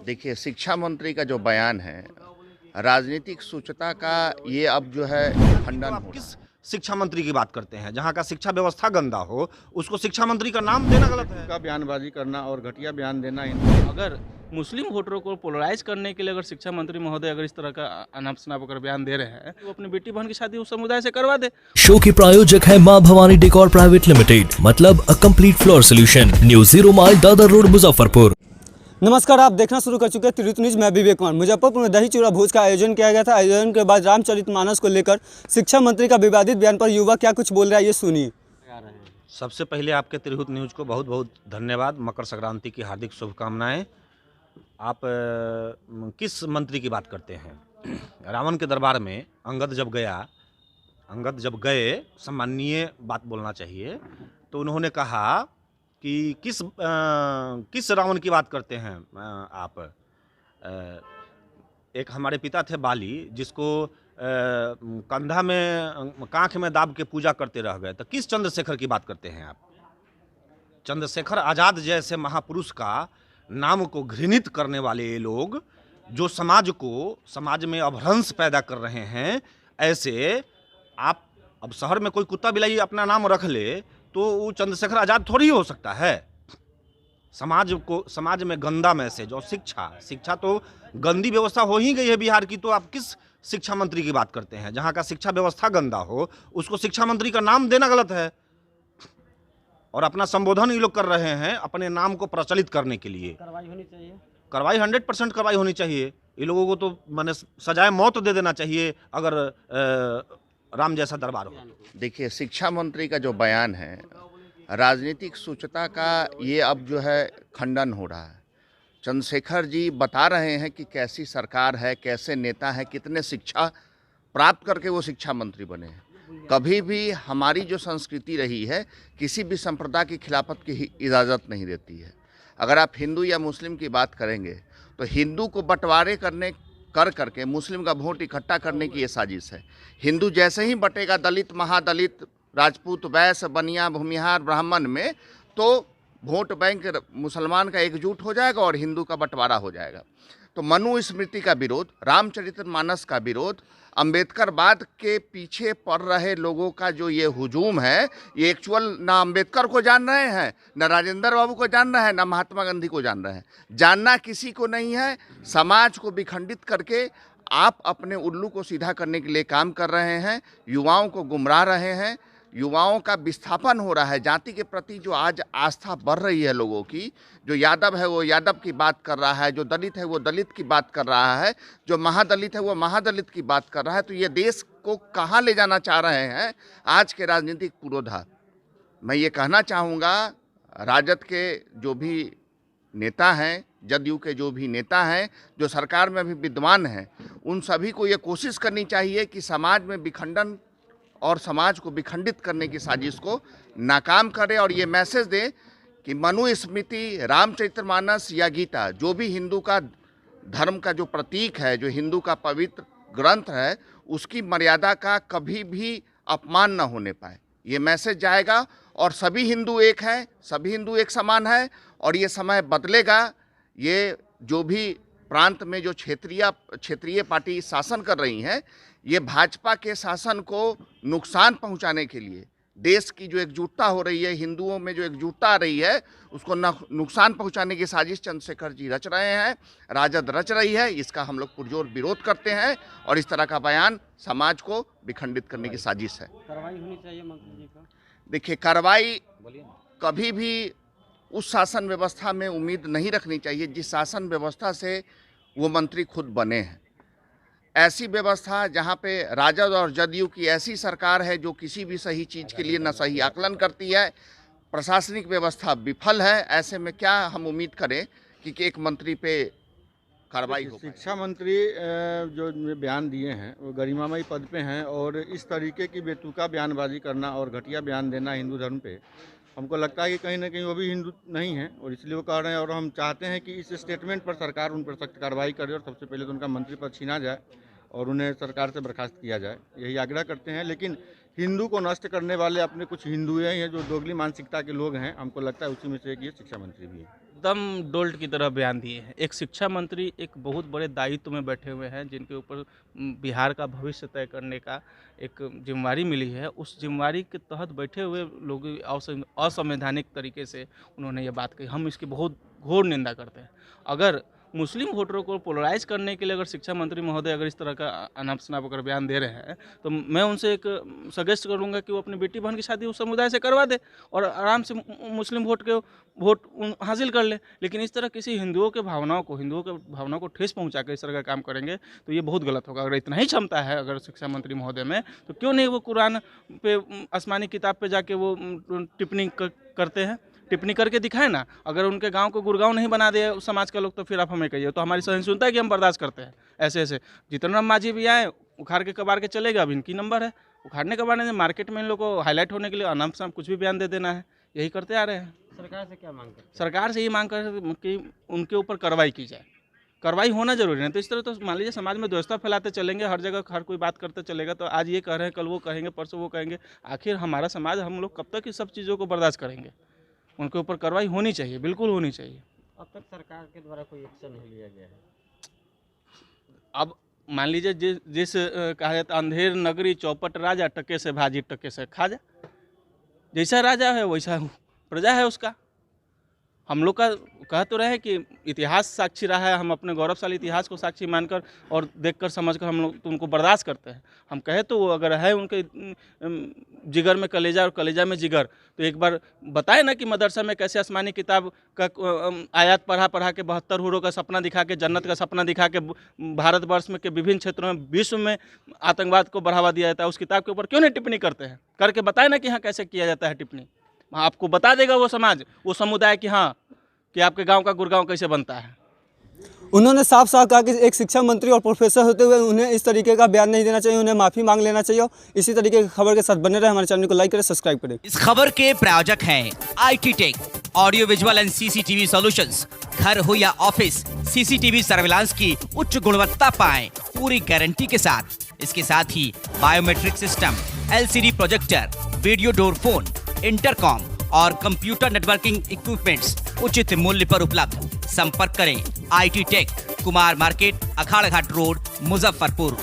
देखिए, शिक्षा मंत्री का जो बयान है, राजनीतिक शुचिता का ये अब जो है खंडन तो हो आप रहा किस है। शिक्षा मंत्री की बात करते हैं? जहाँ का शिक्षा व्यवस्था गंदा हो, उसको शिक्षा मंत्री का नाम देना गलत है। का बयानबाजी करना और घटिया बयान देना अगर मुस्लिम वोटरों को पोलराइज करने के लिए अगर शिक्षा मंत्री महोदय अगर इस तरह का अनाप शनाप अगर बयान दे रहे हैं, तो वो अपनी बेटी बहन की शादी उस समुदाय से करवा दे। शो के प्रायोजक है मां भवानी डेकोर प्राइवेट लिमिटेड, मतलब a complete floor solution, new 0 mile Dadar road Muzaffarpur. नमस्कार, आप देखना शुरू कर चुके हैं त्रियुत न्यूज। मैं विवेक कुमार। मुजफ्फरपुर में दही चूड़ा भोज का आयोजन किया गया था। आयोजन के बाद रामचरितमानस को लेकर शिक्षा मंत्री का विवादित बयान पर युवा क्या कुछ बोल रहा है, ये सुनिए। सबसे पहले आपके त्रिहुत न्यूज़ को बहुत बहुत धन्यवाद। मकर संक्रांति की हार्दिक शुभकामनाएं। आप किस मंत्री की बात करते हैं? रावण के दरबार में अंगद जब गए, सम्माननीय बात बोलना चाहिए, तो उन्होंने कहा कि किस रावण की बात करते हैं आप? एक हमारे पिता थे बाली, जिसको कंधा में कांख में दाब के पूजा करते रह गए। तो किस चंद्रशेखर की बात करते हैं आप? चंद्रशेखर आज़ाद जैसे महापुरुष का नाम को घृणित करने वाले ये लोग, जो समाज में अभ्रंश पैदा कर रहे हैं, ऐसे आप अब शहर में कोई कुत्ता बिलाई अपना नाम रख ले तो वो चंद्रशेखर आज़ाद थोड़ी हो सकता है। समाज में गंदा मैसेज और शिक्षा तो गंदी व्यवस्था हो ही गई है बिहार की। तो आप किस शिक्षा मंत्री की बात करते हैं? जहाँ का शिक्षा व्यवस्था गंदा हो, उसको शिक्षा मंत्री का नाम देना गलत है। और अपना संबोधन ये लोग कर रहे हैं अपने नाम को प्रचलित करने के लिए। कार्रवाई होनी चाहिए। कार्रवाई 100% कार्रवाई होनी चाहिए। ये लोगों को तो मैंने सजाए मौत दे देना चाहिए अगर राम जैसा दरबार हो। देखिए, शिक्षा मंत्री का जो बयान है, राजनीतिक शुचिता का ये अब जो है खंडन हो रहा है। चंद्रशेखर जी बता रहे हैं कि कैसी सरकार है, कैसे नेता हैं, कितने शिक्षा प्राप्त करके वो शिक्षा मंत्री बने हैं। कभी भी हमारी जो संस्कृति रही है, किसी भी संप्रदाय की खिलाफत की इजाज़त नहीं देती है। अगर आप हिंदू या मुस्लिम की बात करेंगे तो हिंदू को बंटवारे करके मुस्लिम का वोट इकट्ठा करने की ये साजिश है। हिंदू जैसे ही बटेगा दलित, महादलित, राजपूत, वैश्य, बनिया, भूमिहार, ब्राह्मण में, तो वोट बैंक मुसलमान का एकजुट हो जाएगा और हिंदू का बंटवारा हो जाएगा। तो मनुस्मृति का विरोध, रामचरितमानस का विरोध, अंबेडकरवाद के पीछे पड़ रहे लोगों का जो ये हुजूम है, ये एक्चुअल ना अंबेडकर को जान रहे हैं, ना राजेंद्र बाबू को जान रहे हैं, ना महात्मा गांधी को जान रहे हैं। जानना किसी को नहीं है। समाज को विखंडित करके आप अपने उल्लू को सीधा करने के लिए काम कर रहे हैं, युवाओं को गुमराह रहे हैं। युवाओं का विस्थापन हो रहा है। जाति के प्रति जो आज आस्था बढ़ रही है लोगों की, जो यादव है वो यादव की बात कर रहा है, जो दलित है वो दलित की बात कर रहा है, जो महादलित है वो महादलित की बात कर रहा है। तो ये देश को कहाँ ले जाना चाह रहे हैं आज के राजनीतिक पुरोधा? मैं ये कहना चाहूँगा, राजद के जो भी नेता हैं, जदयू के जो भी नेता हैं, जो सरकार में भी विद्वान हैं, उन सभी को ये कोशिश करनी चाहिए कि समाज में विखंडन और समाज को विखंडित करने की साजिश को नाकाम करे और ये मैसेज दे कि मनुस्मृति, रामचरितमानस या गीता, जो भी हिंदू का धर्म का जो प्रतीक है, जो हिंदू का पवित्र ग्रंथ है, उसकी मर्यादा का कभी भी अपमान न होने पाए। ये मैसेज जाएगा और सभी हिंदू एक हैं, सभी हिंदू एक समान है और ये समय बदलेगा। ये जो भी प्रांत में जो क्षेत्रीय पार्टी शासन कर रही हैं, ये भाजपा के शासन को नुकसान पहुंचाने के लिए, देश की जो एकजुटता हो रही है, हिंदुओं में जो एकजुटता आ रही है, उसको नुकसान पहुंचाने की साजिश चंद्रशेखर जी रच रहे हैं, राजद रच रही है। इसका हम लोग पुरजोर विरोध करते हैं और इस तरह का बयान समाज को विखंडित करने की साजिश है। कार्रवाई होनी चाहिए मंत्री जी का। देखिए, कार्रवाई कभी भी उस शासन व्यवस्था में उम्मीद नहीं रखनी चाहिए जिस शासन व्यवस्था से वो मंत्री खुद बने हैं। ऐसी व्यवस्था जहाँ पे राजद और जदयू की ऐसी सरकार है जो किसी भी सही चीज़ के लिए न सही आकलन करती है, प्रशासनिक व्यवस्था विफल है, ऐसे में क्या हम उम्मीद करें कि एक मंत्री पे कार्रवाई हो? शिक्षा मंत्री जो बयान दिए हैं वो गरिमामयी पद पे हैं और इस तरीके की बेतुका बयानबाजी करना और घटिया बयान देना हिंदू धर्म पे, हमको लगता है कि कहीं ना कहीं वो भी हिंदू नहीं है और इसलिए वो कह रहे हैं। और हम चाहते हैं कि इस स्टेटमेंट पर सरकार उन पर सख्त कार्रवाई करे और सबसे पहले तो उनका मंत्री पद छीना जाए और उन्हें सरकार से बर्खास्त किया जाए, यही आग्रह करते हैं। लेकिन हिंदू को नष्ट करने वाले अपने कुछ हिंदुए हैं जो दोगली मानसिकता के लोग हैं, हमको लगता है उसी में से एक ये शिक्षा मंत्री भी है। एकदम डोल्ट की तरह बयान दिए हैं। एक शिक्षा मंत्री एक बहुत बड़े दायित्व में बैठे हुए हैं, जिनके ऊपर बिहार का भविष्य तय करने का एक जिम्मेवारी मिली है। उस जिम्मेवारी के तहत बैठे हुए लोग असंवैधानिक तरीके से उन्होंने ये बात कही। हम इसकी बहुत घोर निंदा करते हैं। अगर मुस्लिम वोटरों को पोलराइज करने के लिए अगर शिक्षा मंत्री महोदय अगर इस तरह का अनाप शनाप अगर बयान दे रहे हैं, तो मैं उनसे एक सजेस्ट करूंगा कि वो अपनी बेटी बहन की शादी उस समुदाय से करवा दे और आराम से मुस्लिम वोट हासिल कर ले। लेकिन इस तरह किसी हिंदुओं के भावनाओं को ठेस पहुंचा कर इस तरह का काम करेंगे तो ये बहुत गलत होगा। अगर इतना ही क्षमता है अगर शिक्षा मंत्री महोदय में, तो क्यों नहीं वो कुरान पे आसमानी किताब पे जाके वो टिप्पणी करते हैं, टिप्पणी करके दिखाए ना। अगर उनके गांव को गुड़गांव नहीं बना दे उस समाज का लोग, तो फिर आप हमें कहिए। तो हमारी सहिष्णुता है कि हम बर्दाश्त करते हैं ऐसे जितना मांझी भी आए उखाड़ के कबाड़ के चलेगा। अब इनकी नंबर है उखाड़ने कबाड़ने से, मार्केट में इन लोग को हाईलाइट होने के लिए अनाप शनाप कुछ भी बयान दे देना है, यही करते आ रहे हैं। सरकार से क्या मांग करते हैं? सरकार से यही मांग कर कि उनके ऊपर कार्रवाई की जाए। कार्रवाई होना जरूरी है। तो इस तरह तो मान लीजिए समाज में द्वेषता फैलाते चलेंगे, हर जगह हर कोई बात करते चलेगा, तो आज ये कह रहे हैं कल वो कहेंगे परसों वो कहेंगे। आखिर हमारा समाज, हम लोग कब तक इस सब चीज़ों को बर्दाश्त करेंगे? उनके ऊपर कार्रवाई होनी चाहिए, बिल्कुल होनी चाहिए। अब तक सरकार के द्वारा कोई एक्शन नहीं लिया गया है। अब मान लीजिए जिस कहा जाता अंधेर नगरी चौपट राजा, टके से भाजी टके से खाजा। जैसा राजा है वैसा प्रजा है उसका। हम लोग का कह तो रहे कि इतिहास साक्षी रहा है, हम अपने गौरवशाली इतिहास को साक्षी मानकर और देखकर समझकर हम लोग तो उनको बर्दाश्त करते हैं। हम कहे तो वो अगर है उनके जिगर में कलेजा और कलेजा में जिगर, तो एक बार बताए ना कि मदरसा में कैसे आसमानी किताब का आयत पढ़ा के 72 हुरों का सपना दिखा के, जन्नत का सपना दिखा के भारतवर्ष में के विभिन्न क्षेत्रों में विश्व में आतंकवाद को बढ़ावा दिया जाता है। उस किताब के ऊपर क्यों नहीं टिप्पणी करते हैं? करके बताए ना कि हाँ कैसे किया जाता है टिप्पणी। आपको बता देगा वो समाज, वो समुदाय कि हाँ कि आपके गांव का गुड़गांव कैसे बनता है। उन्होंने साफ साफ कहा कि एक शिक्षा मंत्री और प्रोफेसर होते हुए उन्हें इस तरीके का बयान नहीं देना चाहिए, उन्हें माफ़ी मांग लेना चाहिए। इसी तरीके की खबर के साथ बने रहे। हमारे चैनल को लाइक करें, सब्सक्राइब करें। इस खबर के प्रायोजक हैं IT Tech, audio visual and CCTV solutions. घर हो या ऑफिस, CCTV सर्विलांस की उच्च गुणवत्ता पाएं पूरी गारंटी के साथ। इसके साथ ही biometric system, LCD projector, video door phone, intercom और कंप्यूटर नेटवर्किंग इक्विपमेंट्स उचित मूल्य पर उपलब्ध। संपर्क करें IT tech, Kumar market, Akhara Ghat road, Muzaffarpur.